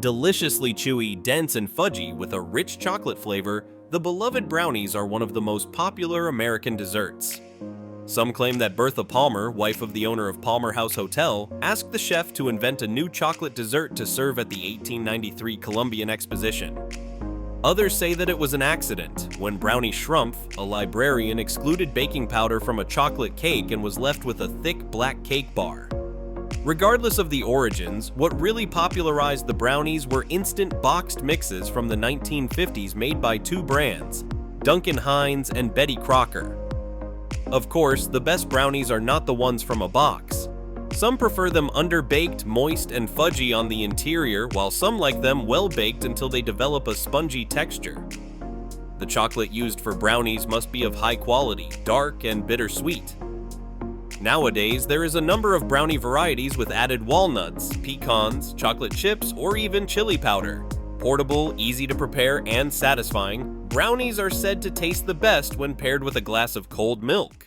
Deliciously chewy, dense, and fudgy with a rich chocolate flavor, the beloved brownies are one of the most popular American desserts. Some claim that Bertha Palmer, wife of the owner of Palmer House Hotel, asked the chef to invent a new chocolate dessert to serve at the 1893 Columbian Exposition. Others say that it was an accident, when Brownie Schrumpf, a librarian, excluded baking powder from a chocolate cake and was left with a thick black cake bar. Regardless of the origins, what really popularized the brownies were instant boxed mixes from the 1950s made by two brands, Duncan Hines and Betty Crocker. Of course, the best brownies are not the ones from a box. Some prefer them underbaked, moist, and fudgy on the interior, while some like them well-baked until they develop a spongy texture. The chocolate used for brownies must be of high quality, dark, and bittersweet. Nowadays, there is a number of brownie varieties with added walnuts, pecans, chocolate chips, or even chili powder. Portable, easy to prepare, and satisfying, brownies are said to taste the best when paired with a glass of cold milk.